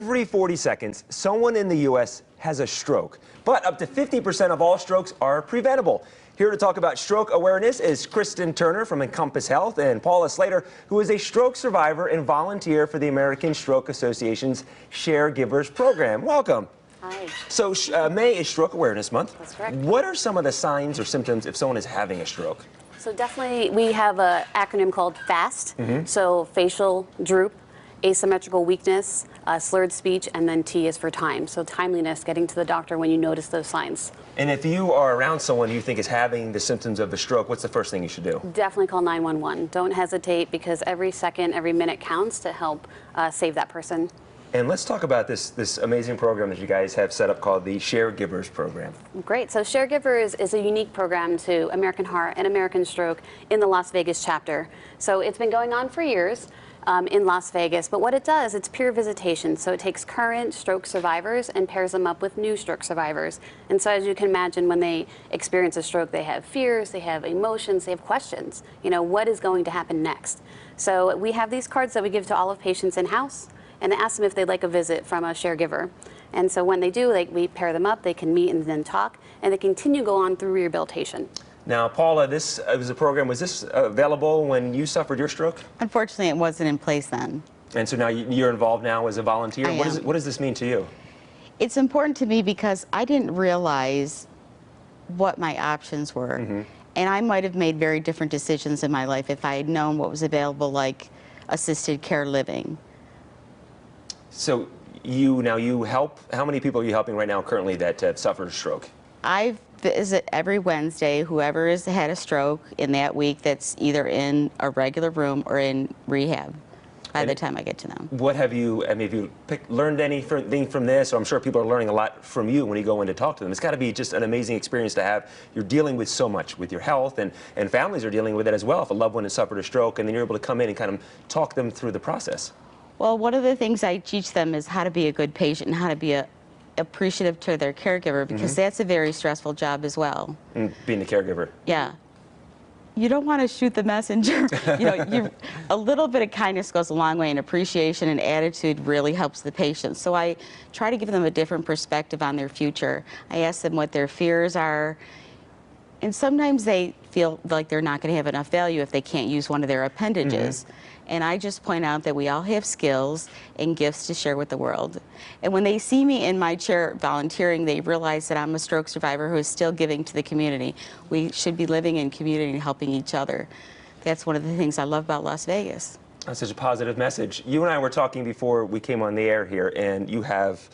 Every 40 seconds, someone in the U.S. has a stroke, but up to 50% of all strokes are preventable. Here to talk about stroke awareness is Kristen Turner from Encompass Health and Paula Slater, who is a stroke survivor and volunteer for the American Stroke Association's Share Givers program. Welcome. Hi. So May is Stroke Awareness Month. That's correct. What are some of the signs or symptoms if someone is having a stroke? So definitely we have an acronym called FAST. So facial droop, asymmetrical weakness, slurred speech, and then T is for time. So timeliness, getting to the doctor when you notice those signs. And if you are around someone who you think is having the symptoms of the stroke, what's the first thing you should do? Definitely call 911. Don't hesitate, because every second, every minute counts to help save that person. And let's talk about this amazing program that you guys have set up called the Share Givers program. Great. So Share Givers is a unique program to American Heart and American Stroke in the Las Vegas chapter. So it's been going on for years in Las Vegas, but what it does, it's peer visitation. So it takes current stroke survivors and pairs them up with new stroke survivors. And so as you can imagine, when they experience a stroke, they have fears, they have emotions, they have questions. You know, what is going to happen next? So we have these cards that we give to all of patients in-house, and ask them if they'd like a visit from a share giver. And so when they do, we pair them up, they can meet and then talk, and they continue to go on through rehabilitation. Now, Paula, this was a program, was this available when you suffered your stroke? Unfortunately, it wasn't in place then. And so now you're involved now as a volunteer? I am. What does this mean to you? It's important to me because I didn't realize what my options were. And I might have made very different decisions in my life if I had known what was available, like assisted care living. So you help, how many people are you helping right now currently that have suffered a stroke? I visit every Wednesday whoever has had a stroke in that week that's either in a regular room or in rehab by the time I get to them. What have you, have you learned anything from this? Or I'm sure people are learning a lot from you when you go in to talk to them. It's got to be just an amazing experience to have. You're dealing with so much with your health, and families are dealing with it as well. If a loved one has suffered a stroke, and then you're able to come in and kind of talk them through the process. Well, one of the things I teach them is how to be a good patient and how to be appreciative to their caregiver, because that's a very stressful job as well. Being the caregiver. Yeah. You don't want to shoot the messenger. You know, a little bit of kindness goes a long way, and appreciation and attitude really helps the patient. So I try to give them a different perspective on their future. I ask them what their fears are, and sometimes they feel like they're not going to have enough value if they can't use one of their appendages. And I just point out that we all have skills and gifts to share with the world. And when they see me in my chair volunteering, they realize that I'm a stroke survivor who is still giving to the community. We should be living in community and helping each other. That's one of the things I love about Las Vegas. That's such a positive message. You and I were talking before we came on the air here, and you have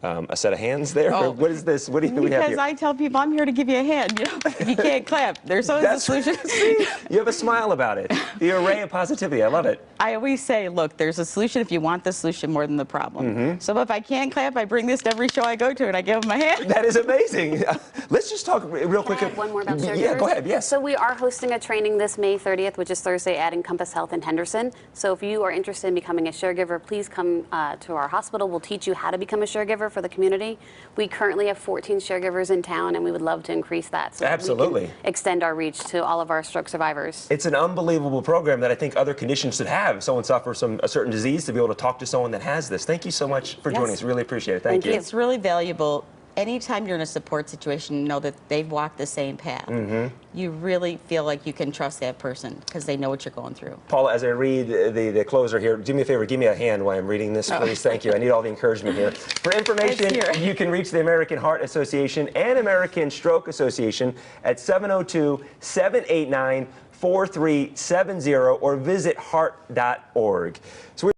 a set of hands there. Oh, what is this? What do we have here? Because I tell people I'm here to give you a hand. You know, if you can't clap, there's always a solution. You have a smile about it. The array of positivity. I love it. I always say, look, there's a solution if you want the solution more than the problem. So if I can't clap, I bring this to every show I go to and I give them a hand. That is amazing. Let's just talk real quick. One more about Share Yeah, Givers? go ahead. Yes. So we are hosting a training this May 30th, which is Thursday, at Encompass Health in Henderson. So if you are interested in becoming a share giver, please come to our hospital. We'll teach you how to become a share giver for the community. We currently have 14 share givers in town, and we would love to increase that. So Absolutely. We can extend our reach to all of our stroke survivors. It's an unbelievable program that I think other conditions should have. If someone suffers a certain disease, to be able to talk to someone that has this. Thank you so much for joining us. Really appreciate it. Thank you. It's really valuable. Anytime you're in a support situation, know that they've walked the same path. You really feel like you can trust that person because they know what you're going through. Paula, as I read the closer here, do me a favor, give me a hand while I'm reading this, please. Thank you. I need all the encouragement here. For information, you can reach the American Heart Association and American Stroke Association at 702-789-4370 or visit heart.org. So